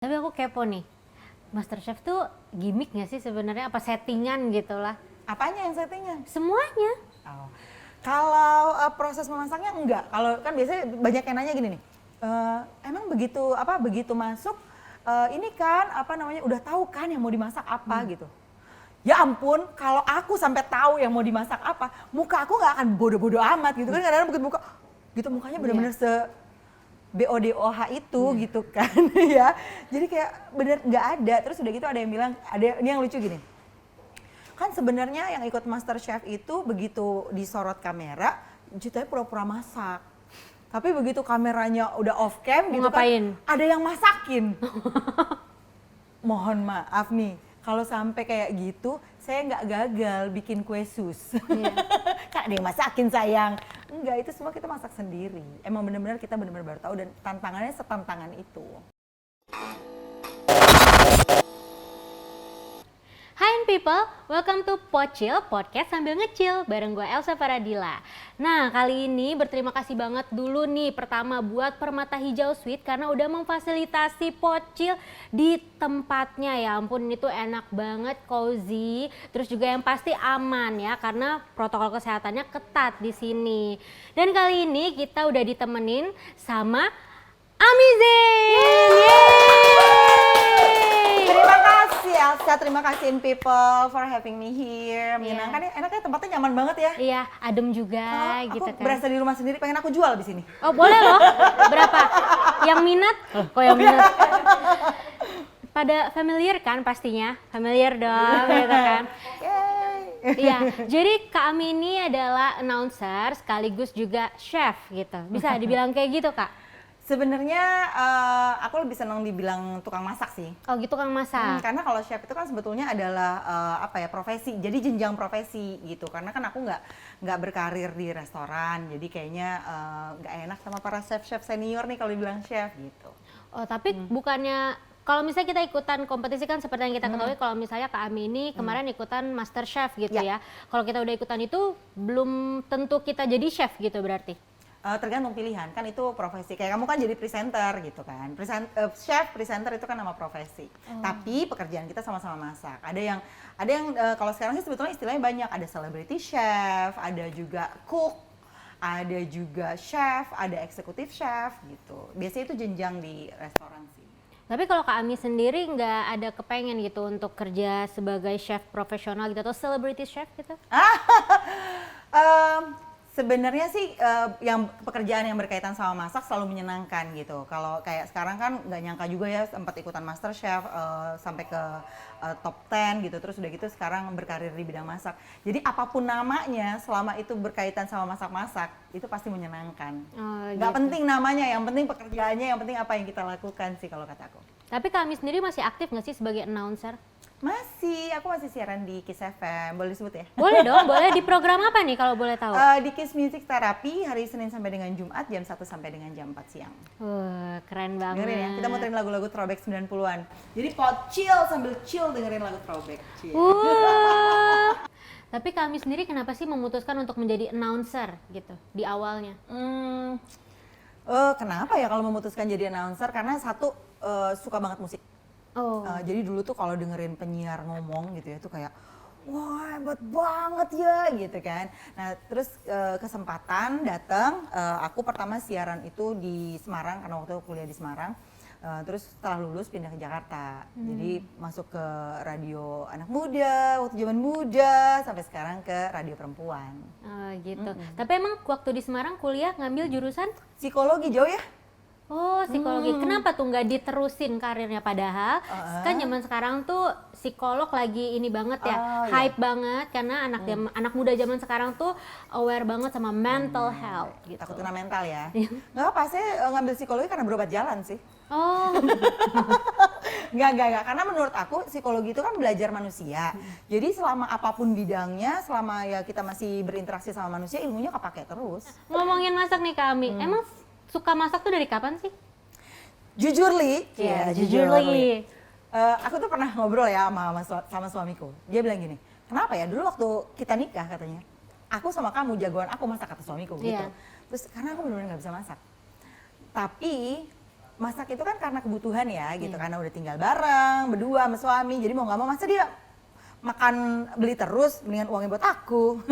Tapi aku kepo nih, MasterChef tuh gimmick nggak sih sebenarnya? Apa settingan gitu lah? Apanya yang settingan? Semuanya. Oh. Kalau proses memasaknya enggak. Kalau kan biasanya banyak yang nanya gini nih. Emang begitu masuk ini kan udah tahu kan yang mau dimasak apa gitu. Ya ampun, kalau aku sampai tahu yang mau dimasak apa, muka aku nggak akan bodoh-bodoh amat gitu kan. Kadang-kadang begitu buka gitu mukanya bener-bener BODOH itu gitu kan ya. Jadi kayak bener nggak ada. Terus udah gitu ada yang bilang, ini yang lucu gini. Kan sebenarnya yang ikut MasterChef itu begitu disorot kamera, ceritanya pura-pura masak. Tapi begitu kameranya udah off cam gitu ngapain? Kan, ada yang masakin. Mohon maaf nih, kalau sampai kayak gitu, saya nggak gagal bikin kue sus. Yeah. Kan ada yang masakin sayang. Enggak, itu semua kita masak sendiri. Emang benar-benar kita benar-benar baru tahu dan tantangannya setantangan itu. Hai people, welcome to Pocil, podcast sambil ngecil bareng gue Elsa Faradila. Nah kali ini berterima kasih banget dulu nih pertama buat Permata Hijau Suite karena udah memfasilitasi Pocil di tempatnya. Ya ampun ini tuh enak banget, cozy, terus juga yang pasti aman ya karena protokol kesehatannya ketat di sini. Dan kali ini kita udah ditemenin sama Amizin. Terima kasih Elsa, terima kasih people for having me here. Menyenangkan ya, enaknya tempatnya nyaman banget ya. Iya, adem juga gitu kan. Aku berasa di rumah sendiri, pengen aku jual di sini. Oh boleh loh, berapa? Yang minat? Kok yang minat? Pada familiar kan pastinya, familiar dong gitu kan. Iya, jadi Kak Ami ini adalah announcer sekaligus juga chef gitu. Bisa dibilang kayak gitu Kak? Sebenarnya aku lebih senang dibilang tukang masak sih. Oh gitu Kang masak. Karena kalau chef itu kan sebetulnya adalah profesi, jadi jenjang profesi gitu. Karena kan aku nggak berkarir di restoran, jadi kayaknya nggak enak sama para chef senior nih kalau dibilang chef gitu. Oh tapi bukannya kalau misalnya kita ikutan kompetisi kan seperti yang kita ketahui kalau misalnya Kak Ami ini kemarin ikutan MasterChef gitu ya. Kalau kita udah ikutan itu belum tentu kita jadi chef gitu berarti. Tergantung pilihan, kan itu profesi. Kayak kamu kan jadi presenter gitu kan. Chef, presenter itu kan nama profesi. Tapi pekerjaan kita sama-sama masak. Ada yang kalau sekarang sih sebetulnya istilahnya banyak. Ada celebrity chef, ada juga cook, ada juga chef, ada eksekutif chef gitu. Biasanya itu jenjang di restoran sih. Tapi kalau Kak Ami sendiri nggak ada kepengen gitu untuk kerja sebagai chef profesional gitu atau celebrity chef gitu? Sebenarnya sih yang pekerjaan yang berkaitan sama masak selalu menyenangkan gitu. Kalau kayak sekarang kan nggak nyangka juga ya sempat ikutan MasterChef sampai ke top 10 gitu. Terus udah gitu sekarang berkarir di bidang masak. Jadi apapun namanya selama itu berkaitan sama masak-masak itu pasti menyenangkan. Nggak penting namanya, yang penting pekerjaannya, yang penting apa yang kita lakukan sih kalau kataku. Tapi Kak Ami sendiri masih aktif nggak sih sebagai announcer? Aku masih siaran di Kiss FM, boleh disebut ya? Boleh dong, boleh. Di program apa nih kalau boleh tahu? Di Kiss Music Therapy hari Senin sampai dengan Jumat jam 1 sampai dengan jam 4 siang. Keren banget. Dengerin ya, kita muterin lagu-lagu throwback 90-an. Jadi chill sambil chill dengerin lagu throwback. Tapi kami sendiri kenapa sih memutuskan untuk menjadi announcer gitu di awalnya? Kenapa ya kalau memutuskan jadi announcer? Karena satu, suka banget musik. Jadi dulu tuh kalau dengerin penyiar ngomong gitu ya tuh kayak wah hebat banget ya gitu kan. Nah terus kesempatan datang, aku pertama siaran itu di Semarang karena waktu itu kuliah di Semarang. Terus setelah lulus pindah ke Jakarta, jadi masuk ke radio anak muda waktu zaman muda sampai sekarang ke radio perempuan. Gitu. Tapi emang waktu di Semarang kuliah ngambil jurusan Psikologi jauh ya? Oh psikologi, kenapa tuh nggak diterusin karirnya padahal kan zaman sekarang tuh psikolog lagi ini banget ya, hype banget karena anak muda zaman sekarang tuh aware banget sama mental health gitu. Takut kena mental ya? Nggak apa, saya ngambil psikologi karena berobat jalan sih. Nggak, karena menurut aku psikologi itu kan belajar manusia. Jadi selama apapun bidangnya, selama ya kita masih berinteraksi sama manusia, ilmunya kepake terus. Ngomongin masak nih Kami, emang suka masak tuh dari kapan sih? Jujur Li, jujur Li. Aku tuh pernah ngobrol ya sama suamiku. Dia bilang gini, kenapa ya dulu waktu kita nikah katanya, aku sama kamu jagoan aku masak kata suamiku gitu. Terus karena aku benar-benar nggak bisa masak. Tapi masak itu kan karena kebutuhan ya gitu, karena udah tinggal bareng berdua sama suami, jadi mau nggak mau masa dia makan beli terus, mendingan uangnya buat aku.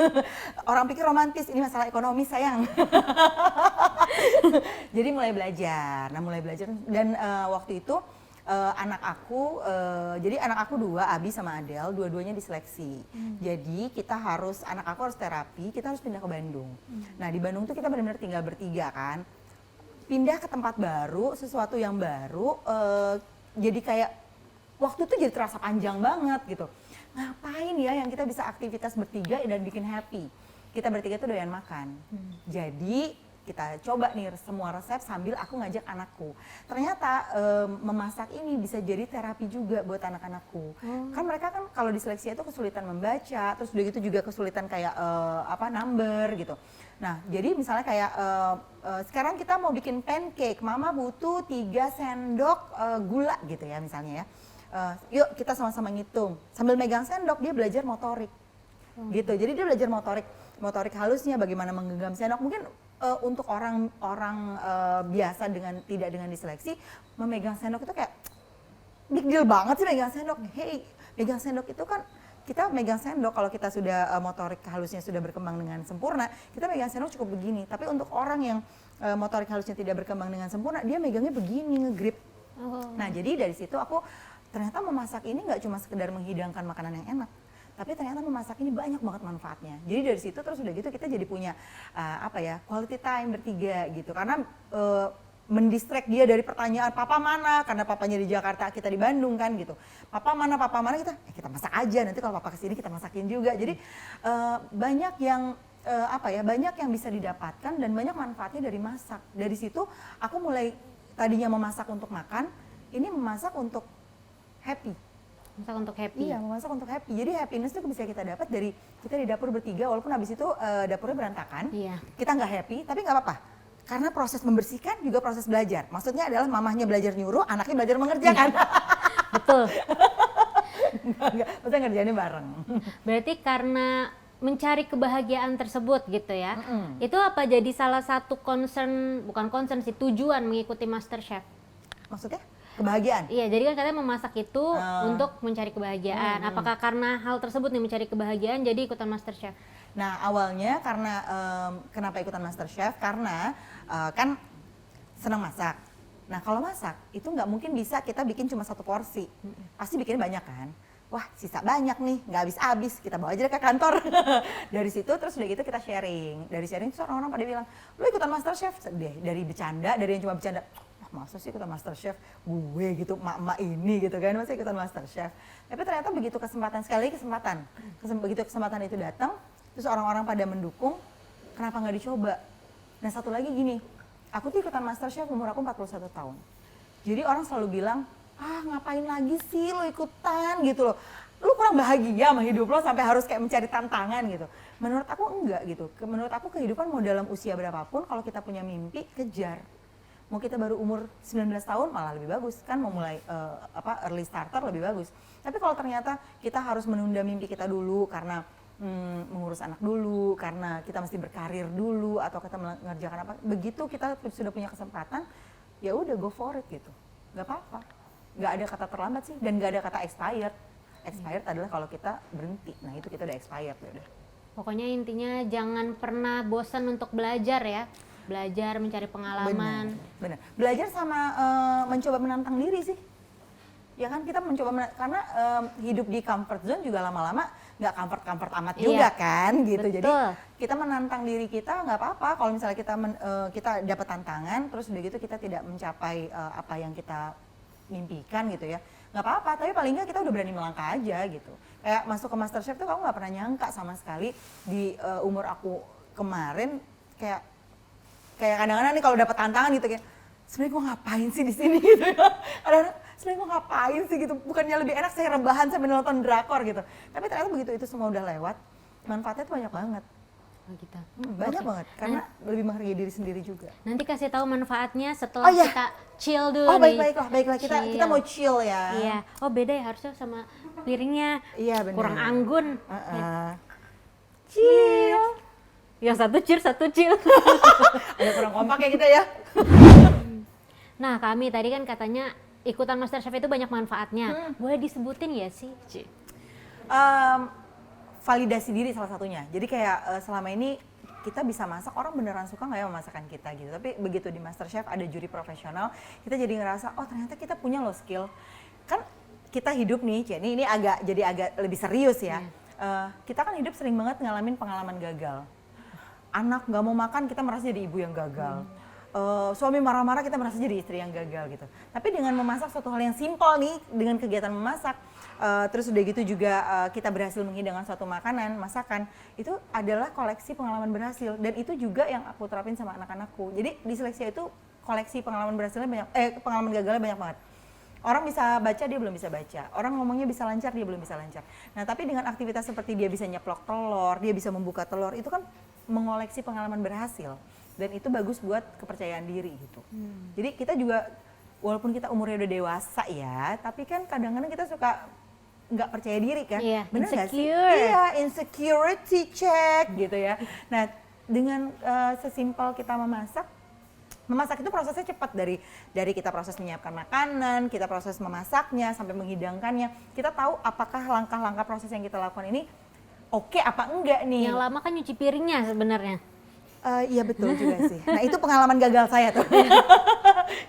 Orang pikir romantis, ini masalah ekonomi sayang. Jadi mulai belajar, dan waktu itu anak aku, jadi anak aku dua, Abi sama Adele, dua-duanya diseleksi. Jadi anak aku harus terapi, kita harus pindah ke Bandung. Nah di Bandung tuh kita benar-benar tinggal bertiga kan. Pindah ke tempat baru, sesuatu yang baru, jadi kayak waktu itu jadi terasa panjang banget gitu. Ngapain ya yang kita bisa aktivitas bertiga dan bikin happy? Kita bertiga tuh doyan makan. Jadi kita coba nih semua resep sambil aku ngajak anakku. Ternyata memasak ini bisa jadi terapi juga buat anak-anakku. Kan mereka kan kalau diseleksi itu kesulitan membaca, terus udah gitu juga kesulitan kayak number gitu. Nah, jadi misalnya kayak sekarang kita mau bikin pancake, mama butuh 3 sendok gula gitu ya misalnya ya. Yuk kita sama-sama ngitung. Sambil megang sendok dia belajar motorik. Gitu. Jadi dia belajar motorik halusnya, bagaimana menggenggam sendok. Mungkin untuk orang biasa tidak dengan diseleksi, memegang sendok itu kayak big deal banget sih megang sendok. Hey, megang sendok itu kan kita megang sendok kalau kita sudah motorik halusnya sudah berkembang dengan sempurna, kita megang sendok cukup begini. Tapi untuk orang yang motorik halusnya tidak berkembang dengan sempurna, dia megangnya begini, ngegrip. Nah, jadi dari situ aku ternyata memasak ini nggak cuma sekedar menghidangkan makanan yang enak, tapi ternyata memasak ini banyak banget manfaatnya. Jadi dari situ terus udah gitu kita jadi punya quality time bertiga gitu. Karena mendistract dia dari pertanyaan papa mana, karena papanya di Jakarta, kita di Bandung kan gitu. Papa mana kita masak aja, nanti kalau papa kesini kita masakin juga. Jadi banyak yang banyak yang bisa didapatkan dan banyak manfaatnya dari masak. Dari situ aku mulai tadinya memasak untuk makan, ini memasak untuk happy. Masak untuk happy? Iya, memasak untuk happy. Jadi happiness itu bisa kita dapat dari kita di dapur bertiga, walaupun habis itu dapurnya berantakan. Iya. Kita nggak happy, tapi nggak apa-apa. Karena proses membersihkan juga proses belajar. Maksudnya adalah mamahnya belajar nyuruh, anaknya belajar mengerjakan. Betul. Maksudnya ngerjainnya bareng. Berarti karena mencari kebahagiaan tersebut gitu ya. Itu apa jadi salah satu tujuan mengikuti MasterChef? Maksudnya? Kebahagiaan? Iya, jadi kan katanya memasak itu untuk mencari kebahagiaan. Apakah karena hal tersebut nih mencari kebahagiaan jadi ikutan MasterChef? Nah awalnya karena kenapa ikutan MasterChef? Karena kan senang masak. Nah kalau masak itu nggak mungkin bisa kita bikin cuma satu porsi. Pasti bikinnya banyak kan? Wah sisa banyak nih, nggak habis-habis, kita bawa aja ke kantor. Dari situ terus udah gitu kita sharing. Dari sharing terus orang-orang pada bilang, lu ikutan MasterChef? Dari bercanda, dari yang cuma bercanda, masa sih ikutan MasterChef, gue gitu, emak-emak ini gitu kan, masa ikutan MasterChef. Tapi ternyata begitu begitu kesempatan itu datang, terus orang-orang pada mendukung, kenapa nggak dicoba? Dan satu lagi gini, aku tuh ikutan MasterChef umur aku 41 tahun. Jadi orang selalu bilang, ngapain lagi sih lo ikutan gitu loh. Lu kurang bahagia sama hidup lo sampai harus kayak mencari tantangan gitu. Menurut aku enggak gitu. Menurut aku kehidupan mau dalam usia berapapun, kalau kita punya mimpi, kejar. Mau kita baru umur 19 tahun malah lebih bagus kan, mau mulai early starter lebih bagus. Tapi kalau ternyata kita harus menunda mimpi kita dulu karena mengurus anak dulu, karena kita mesti berkarir dulu atau kita mengerjakan apa, begitu kita sudah punya kesempatan, ya udah go for it gitu. Gak apa-apa. Gak ada kata terlambat sih dan gak ada kata expired. Expired adalah kalau kita berhenti. Nah, itu kita udah expired ya udah. Pokoknya intinya jangan pernah bosan untuk belajar ya. Belajar, mencari pengalaman. Benar. Belajar sama mencoba menantang diri sih. Ya kan kita mencoba karena hidup di comfort zone juga lama-lama nggak comfort amat juga kan gitu. Betul. Jadi kita menantang diri kita nggak apa-apa kalau misalnya kita dapat tantangan terus udah gitu kita tidak mencapai apa yang kita mimpikan gitu ya. Nggak apa-apa, tapi paling nggak kita udah berani melangkah aja gitu. Kayak masuk ke MasterChef tuh aku nggak pernah nyangka sama sekali di umur aku kemarin kayak kadang-kadang nih kalau dapat tantangan gitu kayak sebenarnya gue ngapain sih di sini gitu ya. Kadang-kadang sebenarnya gue ngapain sih gitu. Bukannya lebih enak saya rebahan sambil nonton drakor gitu. Tapi ternyata begitu itu semua udah lewat, manfaatnya tuh banyak banget. Oh gitu. Banyak banget karena lebih menghargai diri sendiri juga. Nanti kasih tahu manfaatnya setelah kita chill dulu nih. Baiklah kita mau chill ya. Iya. Oh beda ya harusnya sama piringnya. Iya benar. Kurang anggun. Chill. Yang satu cheer, satu chill. Ada kurang kompak ya kita ya. Nah, kami tadi kan katanya ikutan MasterChef itu banyak manfaatnya. Boleh disebutin ya sih? Em, Validasi diri salah satunya. Jadi kayak selama ini kita bisa masak, orang beneran suka nggak ya masakan kita gitu. Tapi begitu di MasterChef ada juri profesional, kita jadi ngerasa, oh ternyata kita punya loh skill. Kan kita hidup nih, ini agak lebih serius ya. Kita kan hidup sering banget ngalamin pengalaman gagal. Anak nggak mau makan, kita merasa jadi ibu yang gagal. Suami marah-marah, kita merasa jadi istri yang gagal gitu. Tapi dengan memasak suatu hal yang simpel nih, dengan kegiatan memasak, terus udah gitu juga kita berhasil menghidangkan suatu makanan, masakan, itu adalah koleksi pengalaman berhasil. Dan itu juga yang aku terapin sama anak-anakku. Jadi di Seleksi itu koleksi pengalaman berhasilnya banyak, pengalaman gagalnya banyak banget. Orang bisa baca, dia belum bisa baca. Orang ngomongnya bisa lancar, dia belum bisa lancar. Nah, tapi dengan aktivitas seperti dia bisa nyeplok telur, dia bisa membuka telur, itu kan mengoleksi pengalaman berhasil. Dan itu bagus buat kepercayaan diri gitu. Jadi kita juga, walaupun kita umurnya udah dewasa ya, tapi kan kadang-kadang kita suka nggak percaya diri kan. Iya, Bener nggak sih? insecure. Iya, insecurity check gitu ya. Nah, dengan sesimpel kita memasak itu prosesnya cepat, dari kita proses menyiapkan makanan, kita proses memasaknya sampai menghidangkannya. Kita tahu apakah langkah-langkah proses yang kita lakukan ini oke apa enggak nih. Yang lama kan nyuci piringnya sebenarnya. Iya betul juga sih. Nah itu pengalaman gagal saya tuh.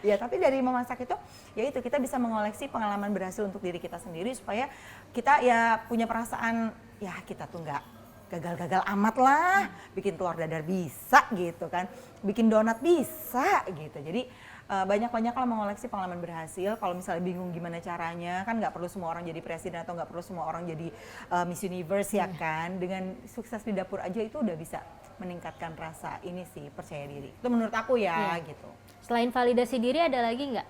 Ya tapi dari memasak itu, ya itu kita bisa mengoleksi pengalaman berhasil untuk diri kita sendiri supaya kita ya punya perasaan ya kita tuh nggak gagal-gagal amat lah, bikin telur dadar bisa gitu kan, bikin donat bisa gitu. Jadi banyak-banyaklah mengoleksi pengalaman berhasil. Kalau misalnya bingung gimana caranya, kan nggak perlu semua orang jadi presiden atau nggak perlu semua orang jadi Miss Universe ya kan. Dengan sukses di dapur aja itu udah bisa meningkatkan rasa ini sih, percaya diri. Itu menurut aku ya gitu. Selain validasi diri ada lagi nggak?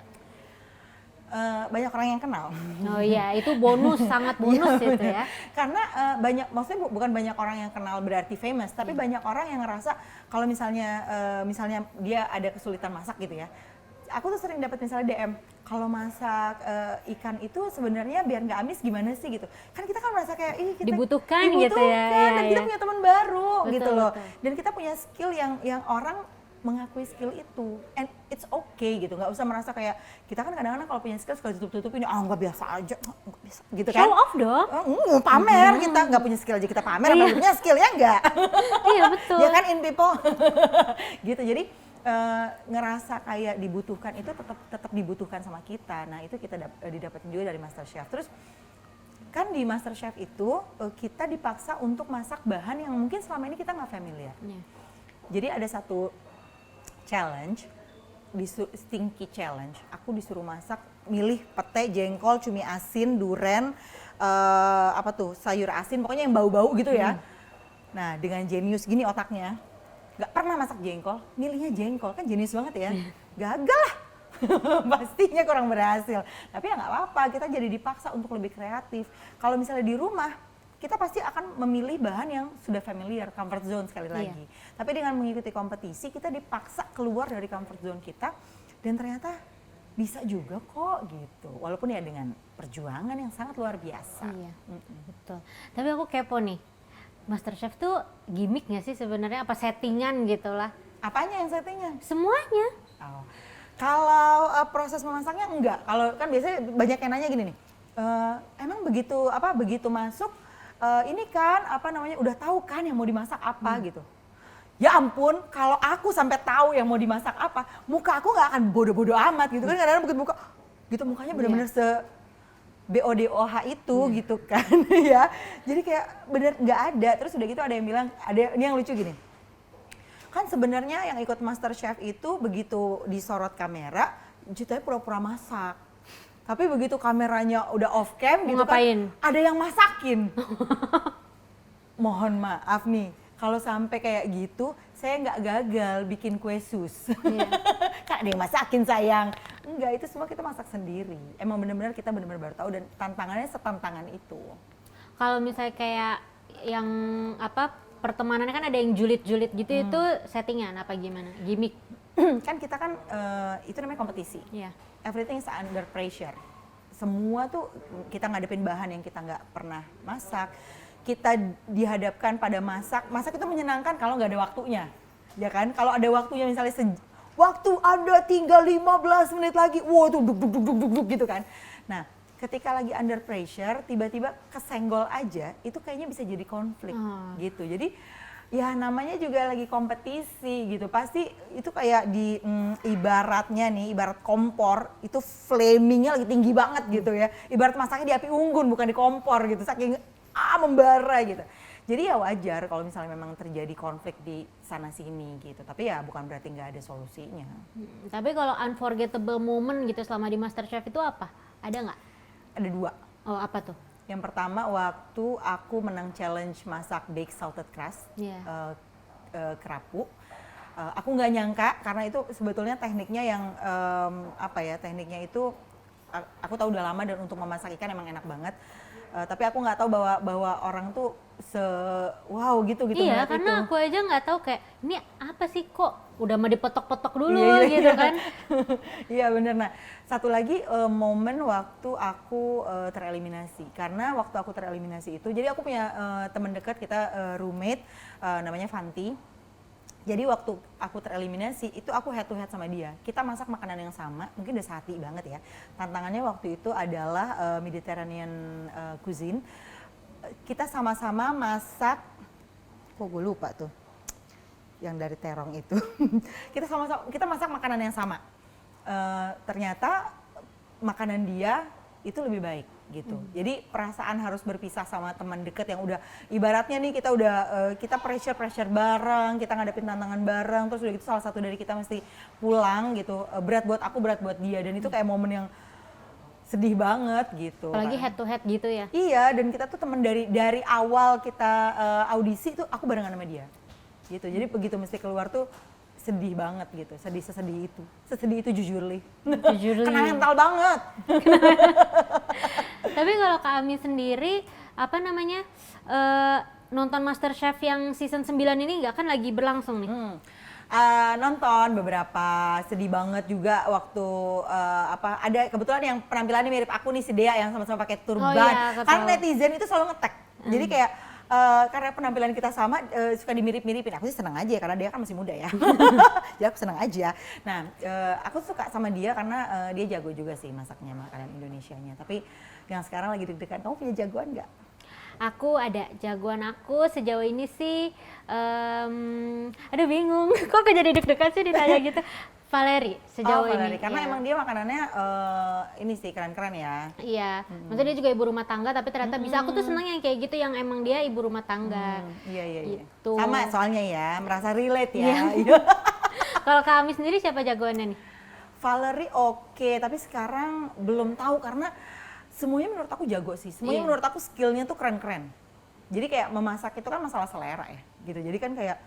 Banyak orang yang kenal. Oh iya, itu bonus, sangat bonus itu ya. Karena maksudnya bukan banyak orang yang kenal berarti famous, tapi banyak orang yang ngerasa kalau misalnya dia ada kesulitan masak gitu ya. Aku tuh sering dapat misalnya DM, kalau masak ikan itu sebenarnya biar nggak amis gimana sih gitu. Kan kita kan merasa kayak ini kita Dibutuhkan gitu ya, dan iya, kita iya. punya teman baru Betul, gitu loh. betul. Dan kita punya skill yang orang mengakui skill itu, and it's okay gitu, nggak usah merasa kayak kita kan kadang-kadang kalau punya skill suka tutup-tutupin, nggak biasa aja, nggak bisa gitu kan. Show off dong. Pamer, kita nggak punya skill aja kita pamer, apalagi punya skill ya nggak? Iya betul. Ya kan in people, gitu. Jadi ngerasa kayak dibutuhkan itu tetap dibutuhkan sama kita. Nah itu kita didapetin juga dari MasterChef. Terus kan di MasterChef itu kita dipaksa untuk masak bahan yang mungkin selama ini kita nggak familiar. Iya. Jadi ada satu challenge, stinky challenge. Aku disuruh masak, milih pete, jengkol, cumi asin, duren, sayur asin, pokoknya yang bau-bau gitu ya. Nah dengan jenius gini otaknya, nggak pernah masak jengkol, milihnya jengkol, kan jenius banget ya. Gagal lah, pastinya kurang berhasil. Tapi ya nggak apa-apa, kita jadi dipaksa untuk lebih kreatif. Kalau misalnya di rumah, kita pasti akan memilih bahan yang sudah familiar, comfort zone sekali lagi. Tapi dengan mengikuti kompetisi, kita dipaksa keluar dari comfort zone kita, dan ternyata bisa juga kok gitu. Walaupun ya dengan perjuangan yang sangat luar biasa. Iya, betul. Tapi aku kepo nih, MasterChef tuh gimmick nggak sih sebenarnya, apa settingan gitu lah? Apanya yang settingan? Semuanya. Oh. Kalau proses memasaknya enggak. Kalau kan biasanya banyak yang nanya gini nih, emang begitu masuk, ini kan udah tahu kan yang mau dimasak apa gitu. Ya ampun, kalau aku sampai tahu yang mau dimasak apa, muka aku nggak akan bodoh-bodoh amat gitu kan. Kadang-kadang begitu buka, gitu mukanya bener-bener se BODOH itu gitu kan ya. Jadi kayak bener nggak ada. Terus udah gitu ada yang bilang, ini yang lucu gini. Kan sebenarnya yang ikut MasterChef itu begitu disorot kamera, ceritanya pura-pura masak. Tapi begitu kameranya udah off cam gitu Ngapain? kan, ada yang masakin. Mohon maaf nih, kalau sampai kayak gitu, saya nggak gagal bikin kue sus. Iya. Kan ada yang masakin sayang. Enggak, itu semua kita masak sendiri. Emang bener-bener kita bener-bener baru tahu, dan tantangannya setantangan itu. Kalau misalnya kayak yang pertemanannya kan ada yang julid-julid gitu, itu settingan apa gimana? Gimmick? Kan kita kan, itu namanya kompetisi. Iya. Everything is under pressure. Semua tuh kita ngadepin bahan yang kita nggak pernah masak. Kita dihadapkan pada masak itu menyenangkan kalau nggak ada waktunya. Ya kan? Kalau ada waktunya misalnya waktu ada tinggal 15 menit lagi, wow itu duk gitu kan. Nah, ketika lagi under pressure, tiba-tiba kesenggol aja, itu kayaknya bisa jadi konflik gitu. Jadi ya namanya juga lagi kompetisi gitu, pasti itu kayak di ibaratnya nih, ibarat kompor, itu flamingnya lagi tinggi banget gitu ya. Ibarat masaknya di api unggun bukan di kompor gitu, saking membara gitu. Jadi ya wajar kalau misalnya memang terjadi konflik di sana sini gitu, tapi ya bukan berarti nggak ada solusinya. Tapi kalau unforgettable moment gitu selama di MasterChef itu apa? Ada nggak? Ada 2. Oh, apa tuh? Yang pertama waktu aku menang challenge masak baked salted crust, kerapu. Aku nggak nyangka karena itu sebetulnya tekniknya yang tekniknya itu aku tahu udah lama dan untuk memasak ikan emang enak banget. Tapi aku nggak tahu bahwa orang tuh wow gitu Iya, karena aku aja nggak tahu kayak ini apa sih kok udah mau dipotok-potok dulu gitu kan. Iya bener. Nah satu lagi momen waktu aku tereliminasi, karena waktu aku tereliminasi itu jadi aku punya teman dekat kita, roommate namanya Fanti. Jadi waktu aku tereliminasi itu aku head to head sama dia, kita masak makanan yang sama, mungkin udah sehati banget ya. Tantangannya waktu itu adalah Mediterranean cuisine. Kita sama-sama masak, kok gue lupa tuh yang dari terong itu. kita masak makanan yang sama. Ternyata makanan dia itu lebih baik gitu. Jadi perasaan harus berpisah sama teman dekat yang udah ibaratnya nih kita udah kita pressure bareng, kita ngadepin tantangan bareng, terus udah gitu salah satu dari kita mesti pulang gitu. Berat buat aku, berat buat dia, dan itu kayak momen yang sedih banget gitu. Apalagi head to head gitu ya. Iya, dan kita tuh temen dari awal kita audisi tuh aku barengan sama dia. Gitu. Jadi begitu mesti keluar tuh sedih banget gitu, sesedih itu jujurly. Kenangan banget. Tapi kalau Kak Ami sendiri apa namanya nonton MasterChef yang season 9 ini nggak, kan lagi berlangsung nih? Nonton beberapa, sedih banget juga waktu ada kebetulan yang penampilannya mirip aku nih, si Dea yang sama-sama pakai turban. Iya, Karena netizen itu selalu nge-tag. Jadi kayak karena penampilan kita sama, suka dimirip-miripin. Aku sih senang aja karena dia kan masih muda ya. Jadi aku senang aja. Nah, aku suka sama dia karena dia jago juga sih masaknya makanan Indonesianya. Tapi yang sekarang lagi deg-degan, kamu punya jagoan nggak? Aku ada jagoan aku sejauh ini sih, aduh bingung, kok jadi deg-degan sih ditanya gitu. Valerie sejauh Valerie. ini. Karena emang dia makanannya ini sih keren-keren ya. Iya, maksudnya dia juga ibu rumah tangga tapi ternyata bisa. Aku tuh seneng yang kayak gitu, yang emang dia ibu rumah tangga. Iya. Gitu. Sama soalnya ya, merasa relate ya. Kalau Kak Ami sendiri siapa jagoannya nih? Valerie oke, tapi sekarang belum tahu karena semuanya menurut aku jago sih. Semuanya menurut aku skillnya tuh keren-keren. Jadi kayak memasak itu kan masalah selera ya, gitu. Jadi kan kayak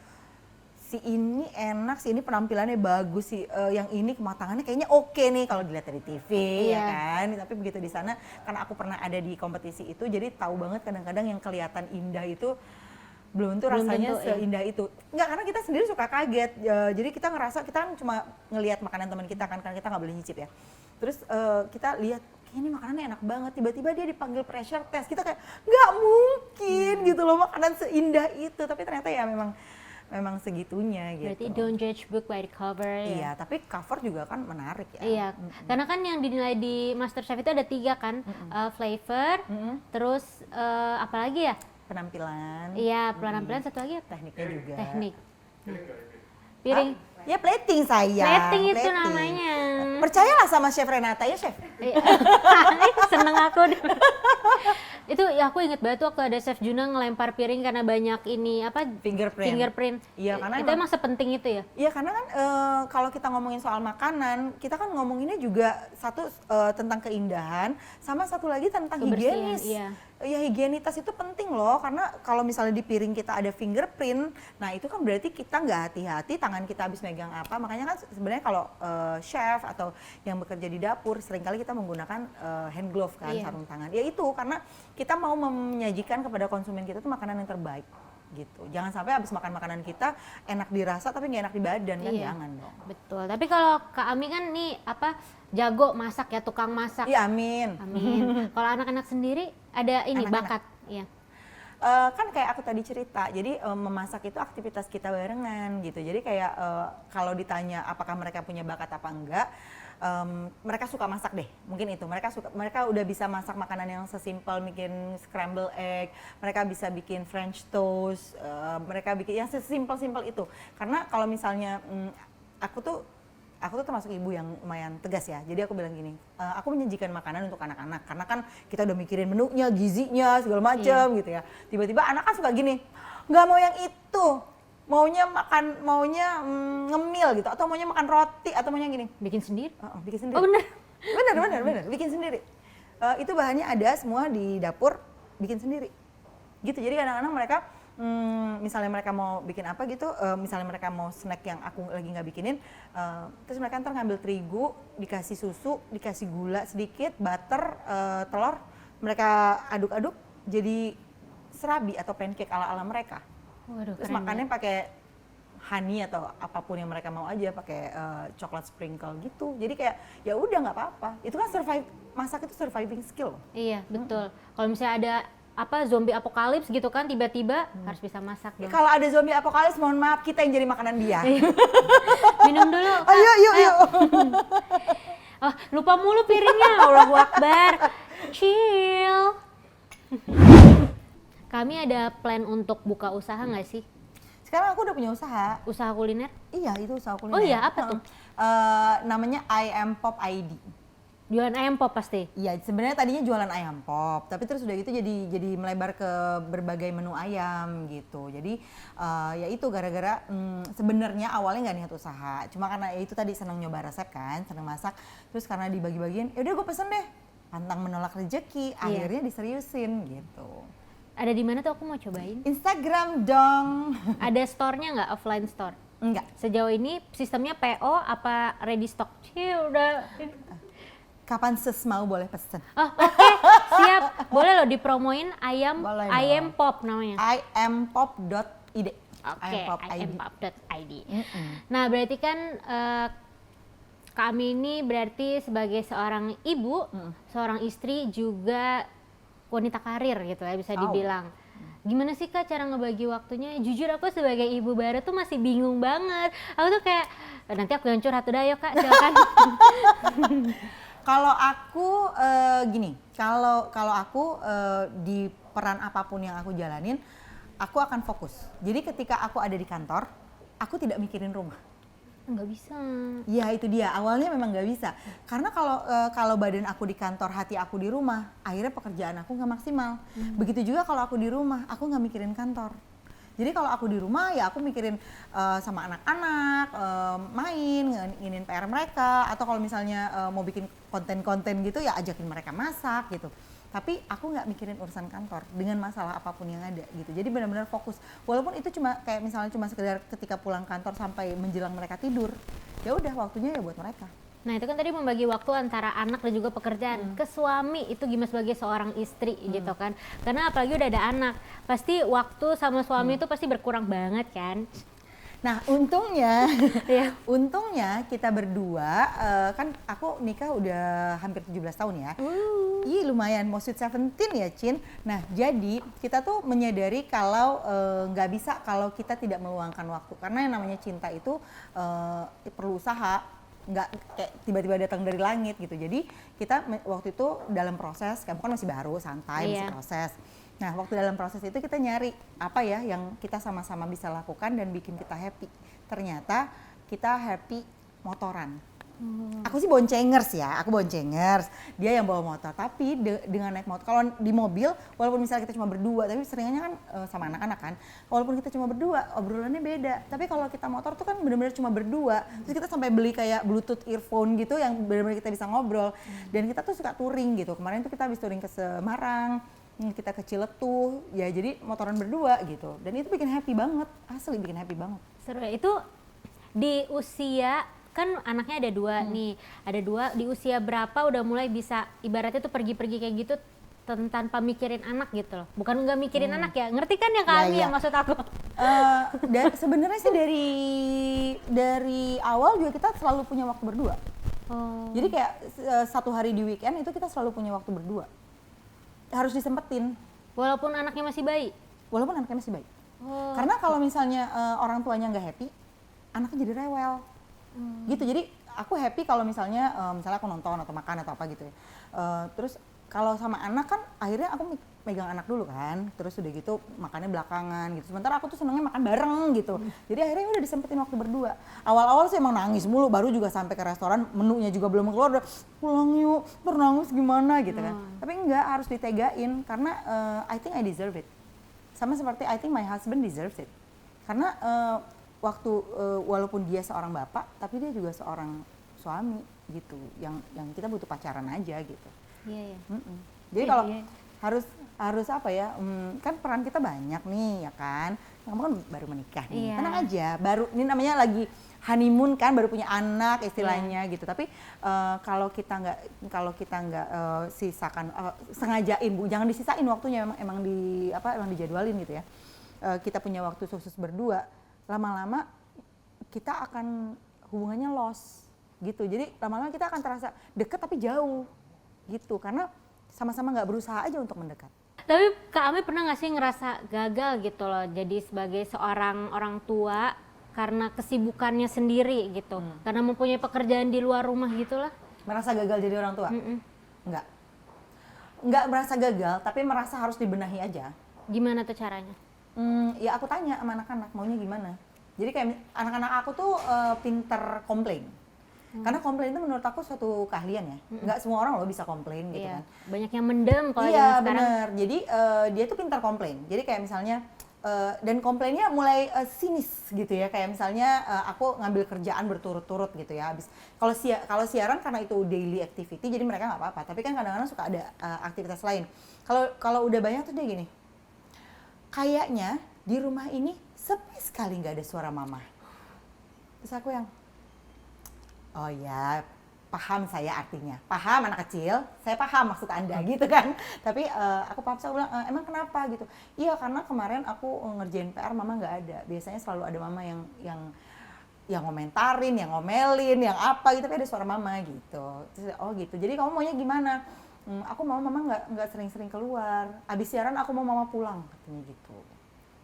si ini enak, si ini penampilannya bagus, si yang ini kematangannya kayaknya oke nih kalau dilihat dari TV ya kan. Tapi begitu di sana, karena aku pernah ada di kompetisi itu, jadi tahu banget kadang-kadang yang kelihatan indah itu belum tentu rasanya seindah itu. Enggak, karena kita sendiri suka kaget. Jadi kita ngerasa kita kan cuma ngelihat makanan teman kita kan, karena kita nggak boleh nyicip ya. Terus kita lihat ini makanannya enak banget, tiba-tiba dia dipanggil pressure test, kita kayak nggak mungkin gitu loh makanan seindah itu, tapi ternyata ya memang segitunya gitu. Berarti don't judge book by the cover ya? Iya, tapi cover juga kan menarik ya. Iya, karena kan yang dinilai di MasterChef itu ada 3 kan, flavor, terus apalagi ya? Penampilan. Iya, penampilan, satu lagi apa? Tekniknya juga. Teknik. Piring. Ya plating sayang. Plating itu namanya. Percayalah sama Chef Renata ya Chef. Seneng aku. Itu ya aku inget banget waktu ada Chef Juna ngelempar piring karena banyak ini apa fingerprint. Iya, karena itu emang sepenting itu ya. Iya, karena kan kalau kita ngomongin soal makanan, kita kan ngomonginnya juga satu tentang keindahan, sama satu lagi tentang higienis. Iya. Ya higienitas itu penting loh, karena kalau misalnya di piring kita ada fingerprint, nah itu kan berarti kita nggak hati-hati tangan kita habis megang apa. Makanya kan sebenarnya kalau chef atau yang bekerja di dapur seringkali kita menggunakan hand glove kan, sarung tangan. Ya itu karena kita mau menyajikan kepada konsumen kita tuh makanan yang terbaik gitu. Jangan sampai habis makan makanan kita enak dirasa tapi nggak enak di badan kan, jangan dong. Betul. Tapi kalau Kak Ami kan nih jago masak ya, tukang masak. Iya, amin. Amin. Kalau anak-anak sendiri ada ini Anak-anak. bakat, iya. Kan kayak aku tadi cerita, jadi memasak itu aktivitas kita barengan gitu. Jadi kayak kalau ditanya apakah mereka punya bakat apa enggak, mereka suka masak deh, mungkin itu. Mereka udah bisa masak makanan yang sesimpel bikin scramble egg, mereka bisa bikin French toast, mereka bikin yang sesimpel-simpel itu. Karena kalau misalnya aku tuh termasuk ibu yang lumayan tegas ya. Jadi aku bilang gini, aku menyajikan makanan untuk anak-anak karena kan kita udah mikirin menunya, gizinya, segala macam gitu ya. Tiba-tiba anak kan suka gini, nggak mau yang itu, maunya ngemil gitu, atau maunya makan roti, atau maunya gini. Bikin sendiri? Bikin sendiri. Oh bener? Bener, bikin sendiri. Itu bahannya ada semua di dapur, bikin sendiri. Gitu, jadi kadang-kadang mereka misalnya mereka mau bikin apa gitu, misalnya mereka mau snack yang aku lagi nggak bikinin, terus mereka ntar ngambil terigu, dikasih susu, dikasih gula sedikit, butter, telur, mereka aduk-aduk jadi serabi atau pancake ala-ala mereka. Waduh, Terus keren makannya pakai honey atau apapun yang mereka mau aja, pakai coklat sprinkle gitu. Jadi kayak ya udah nggak apa-apa. Itu kan masak itu surviving skill. Iya, betul. Kalau misalnya ada zombie apokalips gitu kan, tiba-tiba harus bisa masak dong. Kalau ada zombie apokalips, mohon maaf, kita yang jadi makanan dia. Minum dulu. Kak. Ayo, yuk. Oh, lupa mulu piringnya. Allahu Akbar. Chill. Kami ada plan untuk buka usaha nggak sih? Sekarang aku udah punya usaha. Usaha kuliner? Iya, itu usaha kuliner. Oh iya, apa tuh? Namanya I Am Pop ID. Jualan ayam pop pasti? Iya, sebenarnya tadinya jualan ayam pop, tapi terus udah gitu jadi melebar ke berbagai menu ayam gitu. Jadi ya itu gara-gara sebenarnya awalnya nggak niat usaha, cuma karena itu tadi seneng nyoba resep kan, seneng masak, terus karena dibagi-bagiin, ya udah gue pesen deh, pantang menolak rezeki, akhirnya diseriusin gitu. Ada di mana tuh, aku mau cobain? Instagram dong. Ada store-nya nggak, offline store? Enggak. Sejauh ini sistemnya PO apa ready stock? Udah. Kapan mau boleh pesen. Oh, oke, siap. Boleh loh dipromoin ayam pop namanya. iampop.id. Oke, iampop.id. Nah, berarti kan kami ini berarti sebagai seorang ibu, seorang istri juga wanita karir gitu ya, bisa dibilang. Gimana sih Kak cara ngebagi waktunya? Jujur aku sebagai ibu baru tuh masih bingung banget. Aku tuh kayak, nanti aku yang curhat udah, ayo Kak, silakan. Kalau aku gini, kalau aku di peran apapun yang aku jalanin, aku akan fokus. Jadi ketika aku ada di kantor, aku tidak mikirin rumah. Nggak bisa. Ya itu dia, awalnya memang nggak bisa. Karena kalau badan aku di kantor, hati aku di rumah, akhirnya pekerjaan aku nggak maksimal. Begitu juga kalau aku di rumah, aku nggak mikirin kantor. Jadi kalau aku di rumah ya aku mikirin sama anak-anak, main, nginin PR mereka, atau kalau misalnya mau bikin konten-konten gitu ya ajakin mereka masak gitu. Tapi aku nggak mikirin urusan kantor dengan masalah apapun yang ada gitu. Jadi benar-benar fokus. Walaupun itu cuma kayak misalnya cuma sekedar ketika pulang kantor sampai menjelang mereka tidur, ya udah waktunya ya buat mereka. Nah itu kan tadi membagi waktu antara anak dan juga pekerjaan. Ke suami itu gimana sebagai seorang istri gitu kan. Karena apalagi udah ada anak, pasti waktu sama suami itu pasti berkurang banget kan. Nah untungnya kita berdua, kan aku nikah udah hampir 17 tahun ya. Ih lumayan, mau sweet 17 ya Cin. Nah jadi kita tuh menyadari kalau nggak bisa kalau kita tidak meluangkan waktu. Karena yang namanya cinta itu perlu usaha. Nggak kayak tiba-tiba datang dari langit gitu. Jadi kita waktu itu dalam proses, kamu kan masih baru, santai, masih proses. Nah waktu dalam proses itu kita nyari apa ya yang kita sama-sama bisa lakukan dan bikin kita happy. Ternyata kita happy motoran. Aku sih boncengers ya, aku boncengers, dia yang bawa motor. Tapi dengan naik motor, kalau di mobil, walaupun misalnya kita cuma berdua, tapi seringnya kan sama anak-anak kan, walaupun kita cuma berdua, obrolannya beda. Tapi kalau kita motor tuh kan benar-benar cuma berdua, terus kita sampai beli kayak Bluetooth earphone gitu yang benar-benar kita bisa ngobrol. Dan kita tuh suka touring gitu, kemarin tuh kita habis touring ke Semarang, kita ke Ciletuh, ya jadi motoran berdua gitu. Dan itu bikin happy banget, asli bikin happy banget. Seru ya, itu di usia kan anaknya ada dua nih, ada dua, di usia berapa udah mulai bisa ibaratnya tuh pergi-pergi kayak gitu tanpa mikirin anak gitu loh, bukan nggak mikirin anak ya, ngerti kan yang kami yang maksud aku? Sebenarnya sih dari awal juga kita selalu punya waktu berdua. Jadi kayak satu hari di weekend itu kita selalu punya waktu berdua, harus disempetin. Walaupun anaknya masih bayi? walaupun anaknya masih baik. Oh. Karena kalau misalnya orang tuanya nggak happy, anaknya jadi rewel. Gitu. Jadi aku happy kalau misalnya aku nonton atau makan atau apa gitu ya. Terus kalau sama anak kan akhirnya aku megang anak dulu kan, terus udah gitu makannya belakangan gitu. Sementara aku tuh senengnya makan bareng gitu. Jadi akhirnya udah disempetin waktu berdua. Awal-awal sih emang nangis mulu, baru juga sampai ke restoran, menunya juga belum keluar udah pulang yuk, nangis gimana gitu kan. Tapi enggak, harus ditegain karena I think I deserve it. Sama seperti I think my husband deserves it. Karena walaupun dia seorang bapak, tapi dia juga seorang suami gitu, yang kita butuh pacaran aja gitu. Iya. Jadi kalau harus apa ya, kan peran kita banyak nih ya kan. Kamu kan baru menikah nih, tenang aja. Baru ini namanya lagi honeymoon kan, baru punya anak istilahnya gitu. Tapi kalau kita nggak sisakan, sengajain Bu, jangan disisain waktunya, emang dijadwalin gitu ya. Kita punya waktu khusus berdua, lama-lama kita akan hubungannya lost gitu. Jadi lama-lama kita akan terasa deket tapi jauh gitu, karena sama-sama nggak berusaha aja untuk mendekat. Tapi Kak Ami pernah nggak sih ngerasa gagal gitu loh, jadi sebagai seorang orang tua karena kesibukannya sendiri gitu, karena mempunyai pekerjaan di luar rumah gitulah? Merasa gagal jadi orang tua? Nggak merasa gagal, tapi merasa harus dibenahi aja. Gimana tuh caranya? Ya aku tanya sama anak-anak maunya gimana. Jadi kayak anak-anak aku tuh pinter komplain. Karena komplain itu menurut aku suatu keahlian ya. Nggak semua orang loh bisa komplain gitu kan. Banyak yang mendem kalau zaman Iya sekarang. benar. Jadi dia tuh pintar komplain. Jadi kayak misalnya dan komplainnya mulai sinis gitu ya. Kayak misalnya aku ngambil kerjaan berturut-turut gitu ya. Habis kalau siaran karena itu daily activity jadi mereka nggak apa-apa. Tapi kan kadang-kadang suka ada aktivitas lain. Kalau udah banyak tuh dia gini. Kayaknya di rumah ini sepi sekali nggak ada suara mama. Terus aku yang oh ya, paham saya artinya. Paham anak kecil, saya paham maksud Anda gitu kan. Tapi aku paham, saya bilang, emang kenapa gitu? Iya karena kemarin aku ngerjain PR mama nggak ada. Biasanya selalu ada mama yang ngomentarin, yang ngomelin, yang apa gitu. Tapi ada suara mama gitu. Terus, oh gitu, jadi kamu maunya gimana? Aku mau mama nggak sering-sering keluar. Abis siaran aku mau mama pulang, katanya gitu.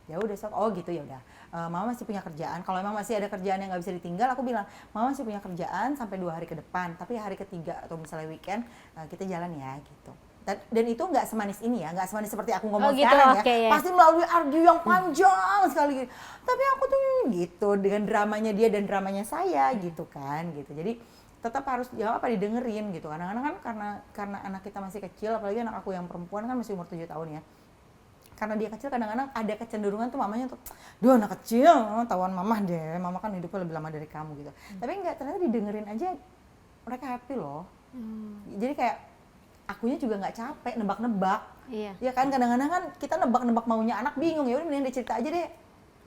Ya udah, oh gitu ya udah. Mama masih punya kerjaan. Kalau memang masih ada kerjaan yang nggak bisa ditinggal, aku bilang mama masih punya kerjaan sampai 2 hari ke depan. Tapi hari ketiga atau misalnya weekend kita jalan ya gitu. Dan itu nggak semanis ini ya, nggak semanis seperti aku ngomong gitu, sekarang ya. ya. Pasti melalui argue yang panjang sekali gitu. Tapi aku tuh gitu dengan dramanya dia dan dramanya saya gitu kan gitu. Jadi tetap harus didengerin gitu. Kadang-kadang kan karena anak kita masih kecil, apalagi anak aku yang perempuan kan masih umur 7 tahun ya. Karena dia kecil kadang-kadang ada kecenderungan tuh mamanya tuh, duh anak kecil, tawan mama deh, mama kan hidupnya lebih lama dari kamu gitu. Tapi enggak, ternyata didengerin aja mereka happy loh. Jadi kayak akunya juga nggak capek nebak-nebak. Iya. Ya kan kadang-kadang kan kita nebak-nebak maunya anak bingung, ya udah mending dia cerita aja deh.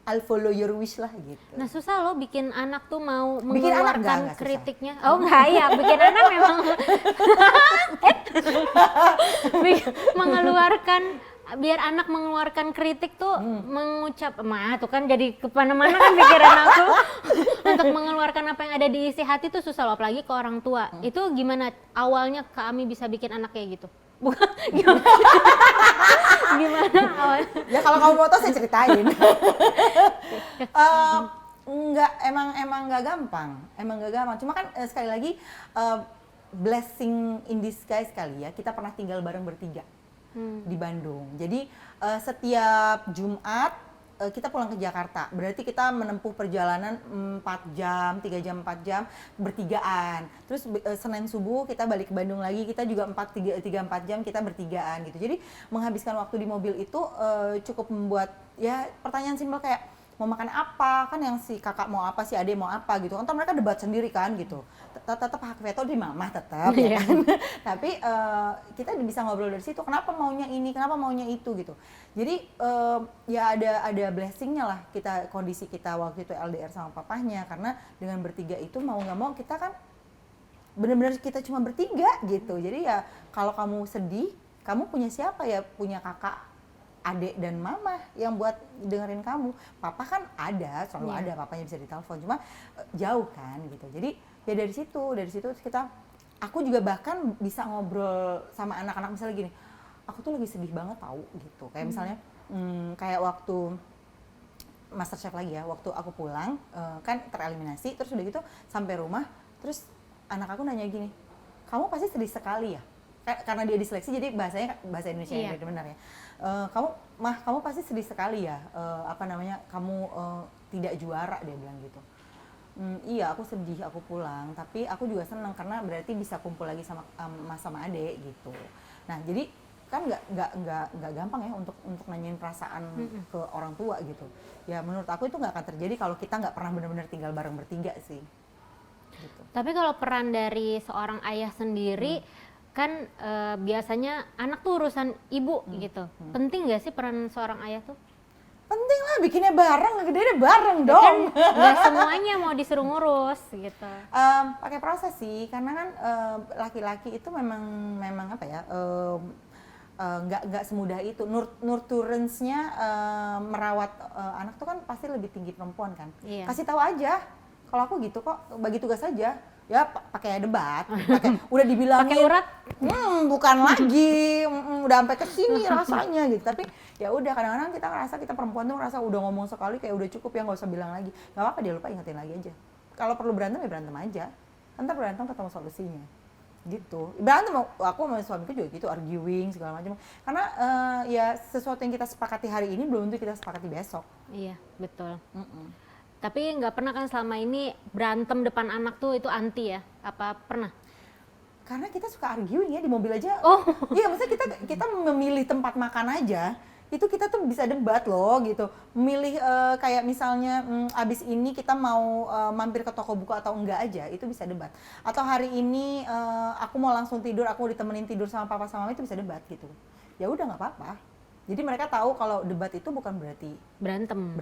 I'll follow your wish lah gitu. Nah susah loh bikin anak tuh mau Bikin anak mengeluarkan nggak kritiknya. Oh enggak ya, bikin anak memang mengeluarkan, biar anak mengeluarkan kritik tuh mengucap, tuh kan jadi kemana-mana kan pikiran aku. Untuk mengeluarkan apa yang ada di isi hati tuh susah loh, apalagi ke orang tua. Itu gimana awalnya Kak Ami bisa bikin anak kayak gitu? Bukan, gimana awalnya? Ya kalau kamu mau tahu saya ceritain. Enggak, emang nggak gampang. Cuma kan sekali lagi blessing in disguise kali ya. Kita pernah tinggal bareng bertiga di Bandung. Jadi setiap Jumat kita pulang ke Jakarta. Berarti kita menempuh perjalanan 4 jam, 3 jam, 4 jam bertigaan. Terus Senin subuh kita balik ke Bandung lagi, kita juga 3-4 jam kita bertigaan gitu. Jadi menghabiskan waktu di mobil itu cukup membuat ya pertanyaan simpel kayak mau makan apa, kan yang si kakak mau apa, si adik mau apa gitu. Entah mereka debat sendiri kan gitu. Tetap hak veto di mama tetap ya kan. Tapi kita bisa ngobrol dari situ, kenapa maunya ini, kenapa maunya itu gitu. Jadi ya ada blessingnya lah kondisi kita waktu itu LDR sama papahnya, karena dengan bertiga itu mau nggak mau kita kan benar-benar kita cuma bertiga gitu. Jadi ya kalau kamu sedih, kamu punya siapa ya? Punya kakak, adik dan mama yang buat dengerin kamu. Papa kan ada, selalu ada, papanya bisa ditelepon, cuma jauh kan gitu. Jadi ya dari situ aku juga bahkan bisa ngobrol sama anak-anak misalnya gini, aku tuh lagi sedih banget tahu gitu. Kayak misalnya, kayak waktu MasterChef lagi ya, waktu aku pulang kan tereliminasi, terus udah gitu sampai rumah, terus anak aku nanya gini, kamu pasti sedih sekali ya? Karena dia diseleksi jadi bahasanya bahasa Indonesia yang benar ya. Kamu pasti sedih sekali ya, kamu tidak juara, dia bilang gitu. Iya, aku sedih, aku pulang, tapi aku juga senang karena berarti bisa kumpul lagi sama mas sama adek gitu. Nah jadi kan nggak gampang ya untuk nanyain perasaan ke orang tua gitu. Ya menurut aku itu nggak akan terjadi kalau kita nggak pernah benar-benar tinggal bareng bertiga sih. Gitu. Tapi kalau peran dari seorang ayah sendiri kan biasanya anak tuh urusan ibu gitu. Penting nggak sih peran seorang ayah tuh? Penting lah, bikinnya bareng, gedenya bareng dong. Kan nggak semuanya mau disuruh ngurus gitu. Pakai proses sih, karena kan laki-laki itu memang apa ya? Nggak semudah itu. Nurturance-nya merawat anak tuh kan pasti lebih tinggi perempuan kan. Iya. Kasih tahu aja. Kalau aku gitu kok, bagi tugas aja. Ya pakai debat, udah dibilangin. Pakai urat? Bukan lagi, udah sampai ke sini rasanya gitu. Tapi ya udah, kadang-kadang kita ngerasa, kita perempuan tuh ngerasa udah ngomong sekali kayak udah cukup ya, nggak usah bilang lagi. Nggak apa-apa, dia lupa, ingetin lagi aja. Kalau perlu berantem ya berantem aja. Ntar berantem ketemu solusinya. Gitu. Berantem aku sama suamiku juga gitu, arguing segala macam. Karena ya sesuatu yang kita sepakati hari ini belum tentu kita sepakati besok. Iya, betul. Tapi nggak pernah kan selama ini berantem depan anak tuh itu anti ya? Apa pernah? Karena kita suka arguing ya di mobil aja. Oh. Iya, maksudnya kita memilih tempat makan aja. Itu kita tuh bisa debat loh gitu. Memilih kayak misalnya abis ini kita mau mampir ke toko buku atau enggak aja, itu bisa debat. Atau hari ini aku mau langsung tidur, aku mau ditemenin tidur sama papa sama mama, itu bisa debat gitu. Ya udah, nggak apa-apa. Jadi mereka tahu kalau debat itu bukan berarti berantem.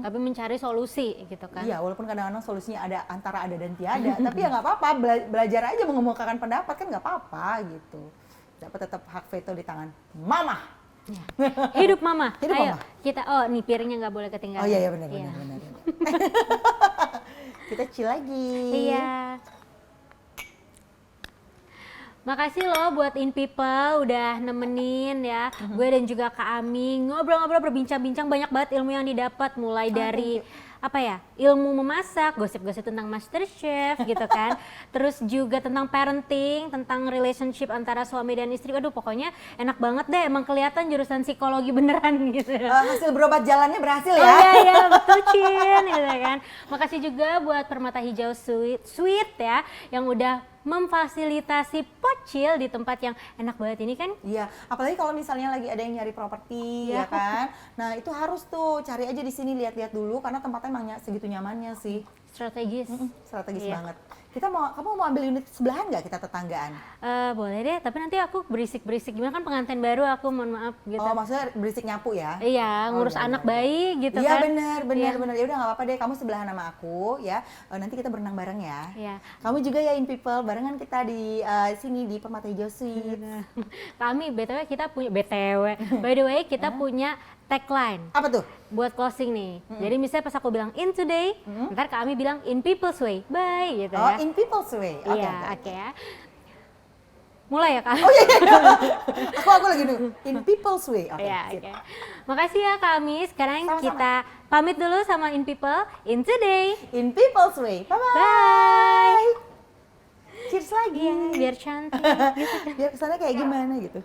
Tapi mencari solusi gitu kan. Iya, walaupun kadang-kadang solusinya ada antara ada dan tiada, tapi ya nggak apa-apa, belajar aja mengemukakan pendapat kan nggak apa-apa gitu. Dapat tetap hak veto di tangan mama. Ya. Hidup mama. Hidup Ayo, mama. kita nih piringnya nggak boleh ketinggalan. Oh iya benar. Kita chill lagi. Iya. Makasih loh buat In People udah nemenin ya. Gue dan juga Kak Ami ngobrol-ngobrol, berbincang-bincang, banyak banget ilmu yang didapat, mulai dari apa ya, ilmu memasak, gosip-gosip tentang MasterChef gitu kan. Terus juga tentang parenting, tentang relationship antara suami dan istri. Aduh, pokoknya enak banget deh, emang kelihatan jurusan psikologi beneran gitu. Hasil berobat jalannya berhasil ya. Oh iya, betul Cin gitu kan. Makasih juga buat Permata Hijau Sweet ya, yang udah memfasilitasi Pocil di tempat yang enak banget ini kan. Iya, apalagi kalau misalnya lagi ada yang nyari properti ya kan. Nah, itu harus tuh cari aja di sini, lihat-lihat dulu karena tempatnya emang segitu nyamannya sih. Strategis. Strategis banget. Kamu mau ambil unit sebelahan nggak, kita tetanggaan? Boleh deh, tapi nanti aku berisik-berisik, gimana kan pengantin baru, aku mohon maaf gitu. Oh, maksudnya berisik nyapu ya? Iya, ngurus anak bayi gitu iya, kan. Iya benar. Ya udah nggak apa-apa deh, kamu sebelahan sama aku ya. Nanti kita berenang bareng ya. Iya. Kamu juga ya In People, barengan kita di sini di Permata Hijau Sweet. Kami BTW kita punya by the way kita punya tagline. Apa tuh? Buat closing nih. Jadi misalnya pas aku bilang in today, ntar kami bilang in people's way. Bye gitu ya. Oh, in people's way. Oke. Iya, oke ya. Mulai ya Kak? Oh iya. aku lagi dulu. In people's way. Oke. Iya, Sip. oke. Makasih ya Kak Ami. Sekarang Sama-sama. kita pamit dulu sama In People in today. In people's way. Bye-bye. Bye. Cheers lagi. Iya, biar cantik. Biar kesannya kayak gimana gitu.